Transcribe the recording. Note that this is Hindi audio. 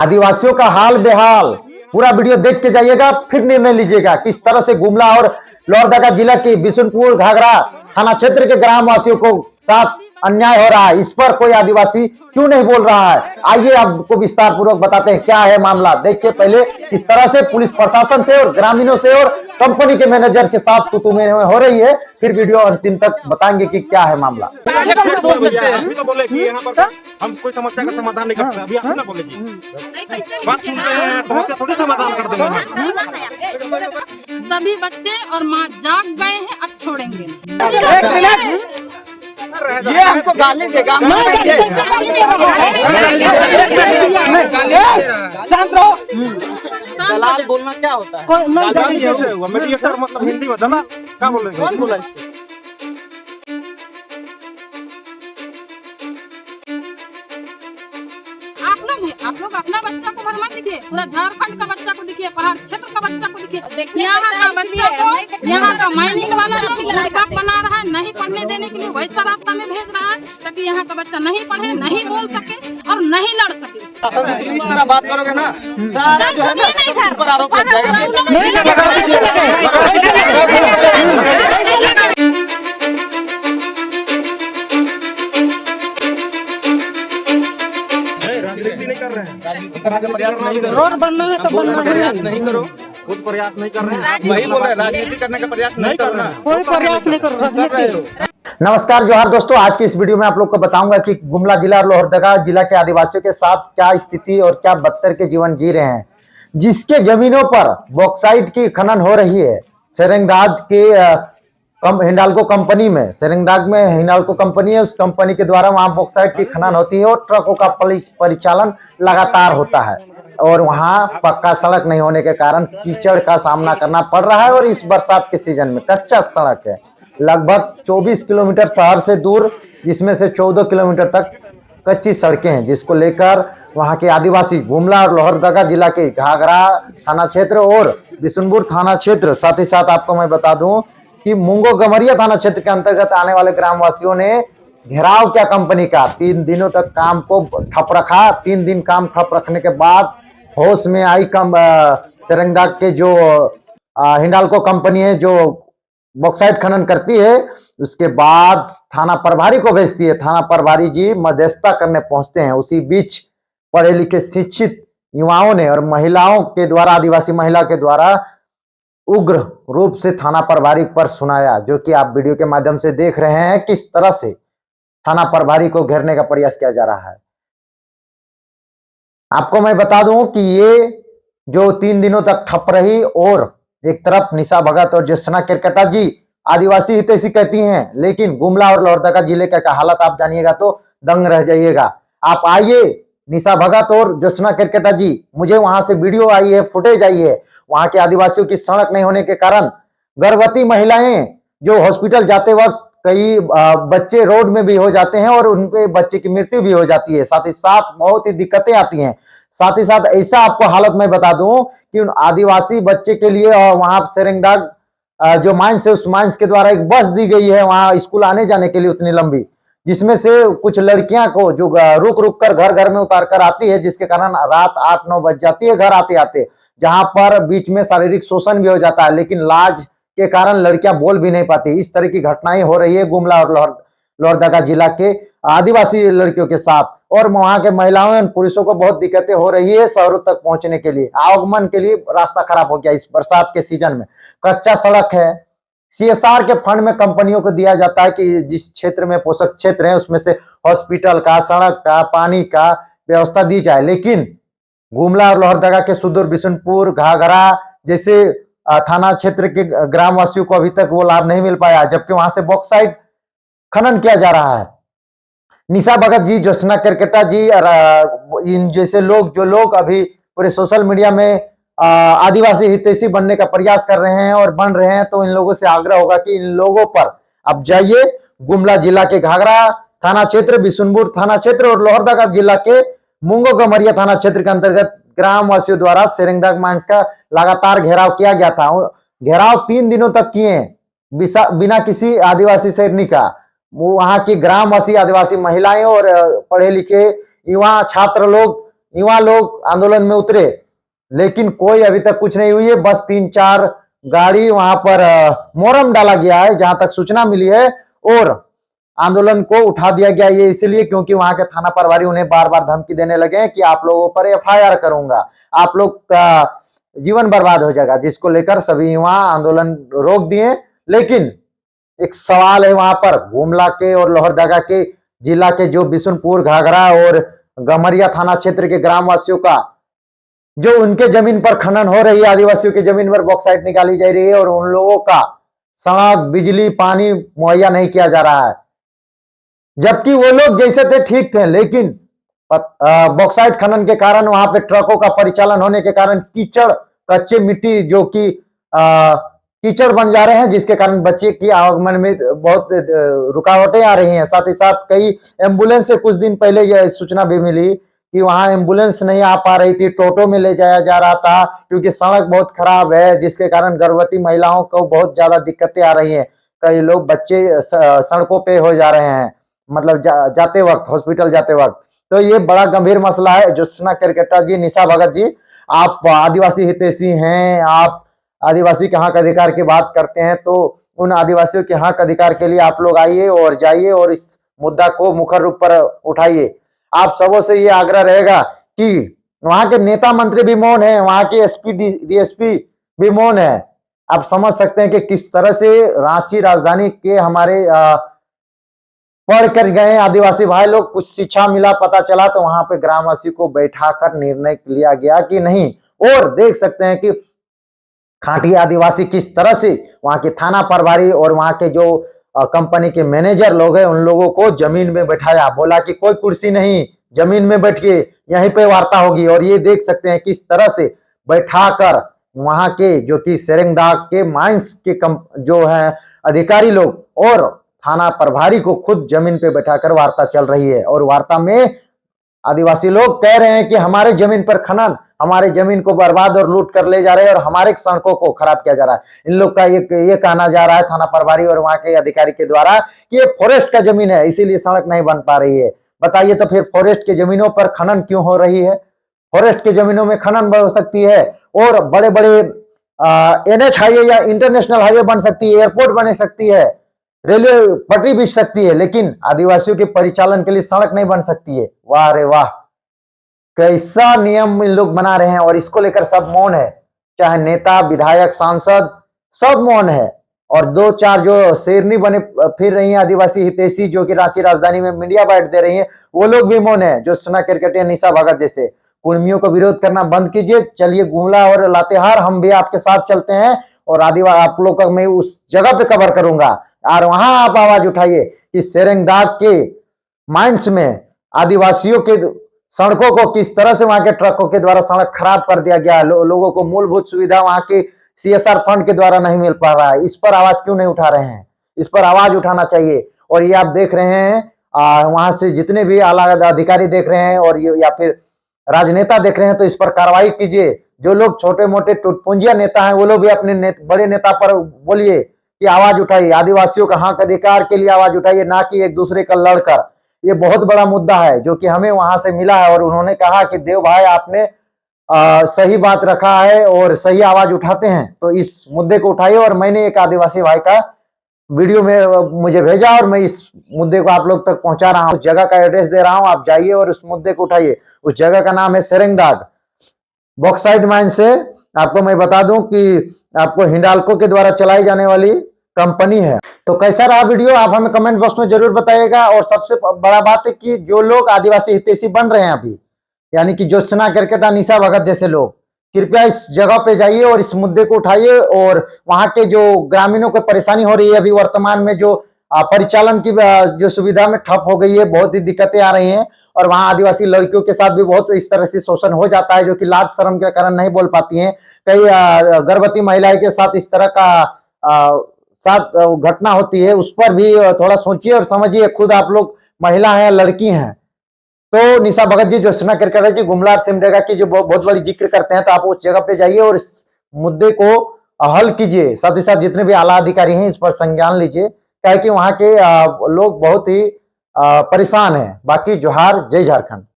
आदिवासियों का हाल बेहाल। पूरा वीडियो देख के जाइएगा, फिर निर्णय लीजिएगा किस तरह से गुमला और लोहरदगा जिला के बिशुनपुर घाघरा थाना क्षेत्र के ग्रामवासियों को साथ अन्याय हो रहा है। इस पर कोई आदिवासी क्यों नहीं बोल रहा है? आइए आपको विस्तार पूर्वक बताते हैं क्या है मामला। देखिए पहले किस तरह से पुलिस प्रशासन से और ग्रामीणों से और कंपनी के मैनेजर के साथ कुतुमे हो रही है। फिर वीडियो अंतिम तक बताएंगे कि क्या है मामला। अभी तो बोले कि यहाँ पर हम कोई समस्या का समाधान नहीं कर सकते। अभी आप ना बोले जी, बात सुनते हैं, समस्या थोड़ी समाधान कर देंगे। सभी बच्चे और माँ जाग गए हैं, अब छोड़ेंगे। ये हमको गाली देगा। शांत रहो। दलाल बोलना क्या होता है? मीडिएटर मतलब हिंदी में दलाल क्या बोल रहे हैं? कौन बोला? आप लोग अपना बच्चा को भर मत दिखिए, पूरा झारखंड का बच्चा को दिखिए, पहाड़ क्षेत्र का बच्चा को दिखिए। यहाँ का बच्चा को, यहाँ का माइनिंग वाला जो लड़का बना रहा है, नहीं पढ़ने देने के लिए वैसा रास्ता में भेज रहा है ताकि यहाँ का बच्चा नहीं पढ़े, नहीं बोल सके और नहीं लड़ सके। इस तरह बात करोगे ना, सारा जो है ना ऊपर आरोप लग जाएगा। राजनीति नहीं कर रहे हैं। रोड बनना है तो बनना है, प्रयास नहीं करो। खुद प्रयास नहीं कर रहे हैं। वही बोल रहे हैं, राजनीति करने का प्रयास नहीं करो ना। कोई प्रयास नहीं करो राजनीति। नमस्कार जोहार दोस्तों, आज की इस वीडियो में आप लोग को बताऊंगा कि गुमला जिला और लोहरदगा जिला के आदिवासियों के साथ क्या स्थिति और क्या बदतर के जीवन जी रहे हैं। जिसके जमीनों पर बॉक्साइट की खनन हो रही है सेरेंगदाग के हिंडाल्को कंपनी में। सेरेंगदाग में हिंडाल्को कंपनी है, उस कंपनी के द्वारा वहां बॉक्साइट की खनन होती है और ट्रकों का परिचालन लगातार होता है और वहां पक्का सड़क नहीं होने के कारण कीचड़ का सामना करना पड़ रहा है। और इस बरसात के सीजन में कच्चा सड़क है, लगभग 24 किलोमीटर शहर से दूर, जिसमें से 14 किलोमीटर तक कच्ची सड़कें हैं, जिसको लेकर वहां के आदिवासी गुमला और लोहरदगा जिला के घाघरा थाना क्षेत्र और बिशुनपुर थाना क्षेत्र, साथ ही साथ आपको मैं बता दूं कि मुंगो गमरिया थाना क्षेत्र के अंतर्गत आने वाले ग्रामवासियों ने घेराव किया कंपनी का। 3 दिनों तक काम को ठप रखा। 3 दिन काम ठप रखने के बाद होश में आई सेरेंगदाग के जो हिंडाल्को कंपनी है जो बॉक्साइट खनन करती है, उसके बाद थाना प्रभारी को भेजती है। थाना प्रभारी जी मध्यस्थता करने पहुंचते हैं। उसी बीच पढ़े लिखे शिक्षित युवाओं ने और महिलाओं के द्वारा, आदिवासी महिला के द्वारा उग्र रूप से थाना प्रभारी पर सुनाया, जो कि आप वीडियो के माध्यम से देख रहे हैं किस तरह से थाना प्रभारी को घेरने का प्रयास किया जा रहा है। आपको मैं बता दूं कि ये जो 3 दिनों तक ठप रही और एक तरफ निशा भगत और ज्योत्सना केरकेटा जी आदिवासी हितैषी कहती हैं, लेकिन गुमला और लोहरदगा जिले का हालत आप जानिएगा तो दंग रह जाइएगा। आप आइए, निशा भगत और ज्योत्सना केरकेटा जी, मुझे वहां से वीडियो आई है, फुटेज आई है। वहां के आदिवासियों की सड़क नहीं होने के कारण गर्भवती महिलाएं जो हॉस्पिटल जाते वक्त कई बच्चे रोड में भी हो जाते हैं और उनके बच्चे की मृत्यु भी हो जाती है। साथ ही साथ बहुत ही दिक्कतें आती हैं। साथ ही साथ ऐसा आपको हालत मैं बता दूं कि उन आदिवासी बच्चे के लिए वहां सेरेंगदाग जो माइंस है, उस माइंस के द्वारा एक बस दी गई है वहां स्कूल आने जाने के लिए उतनी लंबी, जिसमें से कुछ लड़कियां को जो रुक रुक कर घर में उतार कर आती है, जिसके कारण रात 8-9 बज जाती है घर आते आते, जहां पर बीच में शारीरिक शोषण भी हो जाता है, लेकिन लाज के कारण लड़कियां बोल भी नहीं पाती। इस तरह की घटनाएं हो रही है गुमला और लोहरदगा जिला के आदिवासी लड़कियों के साथ। और वहां के महिलाओं और पुरुषों को बहुत दिक्कतें हो रही है शहरों तक पहुंचने के लिए, आवागमन के लिए रास्ता खराब हो गया इस बरसात के सीजन में। कच्चा सड़क है, CSR के फंड में कंपनियों को दिया जाता है कि जिस क्षेत्र में पोषक क्षेत्र है उसमें से हॉस्पिटल का, सड़क का, पानी का व्यवस्था दी जाए, लेकिन गुमला और लोहरदगा के सुदूर बिशुनपुर घाघरा जैसे थाना क्षेत्र के ग्रामवासियों को अभी तक वो लाभ नहीं मिल पाया, जबकि वहां से बॉक्साइट खनन किया जा रहा है। निशा भगत जी, ज्योत्सना केरकेटा जी और इन जैसे लोग अभी पूरे सोशल मीडिया में आदिवासी हितैषी बनने का प्रयास कर रहे हैं और बन रहे हैं, तो इन लोगों से आग्रह होगा कि इन लोगों पर अब जाइए। गुमला जिला के घाघरा थाना क्षेत्र, बिशुनपुर थाना क्षेत्र और लोहरदगा जिला के मुंगो गमरिया थाना क्षेत्र के अंतर्गत ग्रामवासियों द्वारा सेरेंगदाग माइंस का लगातार घेराव किया गया था। घेराव 3 दिनों तक किए बिना किसी आदिवासी शेरनी का। वहां की ग्रामवासी आदिवासी महिलाएं और पढ़े लिखे युवा छात्र लोग युवा लोग आंदोलन में उतरे, लेकिन कोई अभी तक कुछ नहीं हुई है। बस 3-4 गाड़ी वहां पर मोरम डाला गया है जहां तक सूचना मिली है, और आंदोलन को उठा दिया गया। ये इसलिए क्योंकि वहां के थाना प्रभारी उन्हें बार बार धमकी देने लगे हैं कि आप लोगों पर FIR करूंगा, आप लोग का जीवन बर्बाद हो जाएगा, जिसको लेकर सभी युवा आंदोलन रोक दिए। लेकिन एक सवाल है वहां पर गुमला के और लोहरदगा के जिला के जो बिशुनपुर, घाघरा और गमरिया थाना क्षेत्र के ग्रामवासियों का, जो उनके जमीन पर खनन हो रही है, आदिवासियों की जमीन पर बॉक्साइट निकाली जा रही है, और उन लोगों का सड़क, बिजली, पानी मुहैया नहीं किया जा रहा है, जबकि वो लोग जैसे थे ठीक थे। लेकिन बॉक्साइट खनन के कारण वहां पे ट्रकों का परिचालन होने के कारण कीचड़, कच्चे मिट्टी जो कि कीचड़ बन जा रहे हैं, जिसके कारण बच्चे की आवागमन में बहुत रुकावटें आ रही हैं। साथ ही साथ कई एम्बुलेंस से कुछ दिन पहले यह सूचना भी मिली कि वहां एम्बुलेंस नहीं आ पा रही थी, टोटो में ले जाया जा रहा था, क्योंकि सड़क बहुत खराब है, जिसके कारण गर्भवती महिलाओं को बहुत ज्यादा दिक्कतें आ रही हैं। कई लोग, बच्चे सड़कों पे हो जा रहे हैं, मतलब जाते वक्त, हॉस्पिटल जाते वक्त। तो ये बड़ा गंभीर मसला है। ज्योत्सना केरकेटा जी, निशा भगत जी, आप आदिवासी हितैषी हैं, आप आदिवासी के हक अधिकार की बात करते हैं, तो उन आदिवासियों के हक अधिकार के लिए आप लोग आइए और जाइए और इस मुद्दा को मुखर रूप पर उठाइए। आप सबों से ये आग्रह रहेगा कि वहां के नेता मंत्री भी मौन है, वहां के SP DSP भी मौन है। आप समझ सकते हैं कि किस तरह से रांची राजधानी के हमारे पढ़ कर गए आदिवासी भाई लोग, कुछ शिक्षा मिला, पता चला, तो वहां पे ग्रामवासी को बैठाकर निर्णय लिया गया कि नहीं। और देख सकते हैं कि खांटी आदिवासी किस तरह से वहां के थाना प्रभारी और वहां के जो कंपनी के मैनेजर लोग हैं, उन लोगों को जमीन में बैठाया, बोला कि कोई कुर्सी नहीं, जमीन में बैठिए, यहीं पे वार्ता होगी। और ये देख सकते हैं किस तरह से बैठाकर वहां के जो कि सेरेंगदाग के माइंस के जो है अधिकारी लोग और थाना प्रभारी को खुद जमीन पे बैठाकर वार्ता चल रही है। और वार्ता में आदिवासी लोग कह रहे हैं कि हमारे जमीन पर खनन, हमारे जमीन को बर्बाद और लूट कर ले जा रहे हैं और हमारे सड़कों को खराब किया जा रहा है। इन लोग का ये कहना जा रहा है थाना प्रभारी और वहां के अधिकारी के द्वारा कि ये फॉरेस्ट का जमीन है, इसीलिए सड़क नहीं बन पा रही है। बताइए तो फिर फॉरेस्ट की जमीनों पर खनन क्यों हो रही है? फॉरेस्ट की जमीनों में खनन हो सकती है और बड़े बड़े NH हाईवे या इंटरनेशनल हाईवे बन सकती है, एयरपोर्ट बन सकती है, रेलवे पटरी बिछ सकती है, लेकिन आदिवासियों के परिचालन के लिए सड़क नहीं बन सकती है। वाह रे वाह, कैसा नियम इन लोग बना रहे हैं। और इसको लेकर सब मौन है, चाहे नेता, विधायक, सांसद, सब मौन है। और 2-4 जो शेरनी बने फिर रही हैं आदिवासी हितैषी, जो कि रांची राजधानी में मीडिया बाइट दे रही हैं, वो लोग भी मौन है। ज्योत्सना केरकेटिया, निशा भगत जैसे कुर्मियों को विरोध करना बंद कीजिए। चलिए गुमला और लातेहार हम भी आपके साथ चलते हैं और आप लोग का मैं उस जगह पे कवर करूंगा और वहां आप आवाज उठाइए कि सेरेंगदाग के माइंस में आदिवासियों के सड़कों को किस तरह से वहां के ट्रकों के द्वारा सड़क खराब कर दिया गया, लोगों को मूलभूत सुविधा वहां के CSR फंड के द्वारा नहीं मिल पा रहा है। इस पर आवाज क्यों नहीं उठा रहे हैं? इस पर आवाज उठाना चाहिए। और ये आप देख रहे हैं वहां से जितने भी आला अधिकारी देख रहे हैं और या फिर राजनेता देख रहे हैं, तो इस पर कार्रवाई कीजिए। जो लोग छोटे मोटे टुटपुंजिया नेता हैं, वो लोग भी अपने बड़े नेता पर बोलिए कि आवाज उठाइए, आदिवासियों का हक अधिकार के लिए आवाज उठाइए, ना कि एक दूसरे का लड़कर। ये बहुत बड़ा मुद्दा है जो कि हमें वहां से मिला है और उन्होंने कहा कि देव भाई आपने सही बात रखा है और सही आवाज उठाते हैं, तो इस मुद्दे को उठाइए। और मैंने एक आदिवासी भाई का वीडियो में मुझे भेजा और मैं इस मुद्दे को आप लोग तक पहुंचा रहा हूं। उस जगह का एड्रेस दे रहा हूं, आप जाइए और उस मुद्दे को उठाइए। उस जगह का नाम है सेरेंगदाग बॉक्साइट माइन से। आपको मैं बता दूं कि आपको हिंडाल्को के द्वारा चलाई जाने वाली कंपनी है। तो कैसा रहा वीडियो आप हमें कमेंट बॉक्स में जरूर बताइएगा। और सबसे बड़ा बात है कि जो लोग आदिवासी हितैषी बन रहे हैं अभी, यानी कि ज्योत्सना केरकेटा, निशा भगत जैसे लोग, कृपया इस जगह पे जाइए और इस मुद्दे को उठाइए। और वहां के जो ग्रामीणों को परेशानी हो रही है अभी वर्तमान में, जो परिचालन की जो सुविधा में ठप हो गई है, बहुत ही दिक्कतें आ रही हैं। और वहां आदिवासी लड़कियों के साथ भी बहुत इस तरह से शोषण हो जाता है, जो कि लाज शर्म के कारण नहीं बोल पाती हैं। कई गर्भवती महिलाएं के साथ इस तरह का घटना होती है, उस पर भी थोड़ा सोचिए और समझिए। खुद आप लोग महिला हैं, लड़की हैं। तो निशा भगत जी, ज्योत्सना केरकेटा जी गुमला और सिमडेगा की जो बहुत बड़ी जिक्र करते हैं, तो आप उस जगह पे जाइए और इस मुद्दे को हल कीजिए। साथ ही साथ जितने भी आला अधिकारी हैं इस पर संज्ञान लीजिए, क्या है कि वहां के लोग बहुत ही परेशान हैं। बाकी जोहार, जय झारखंड।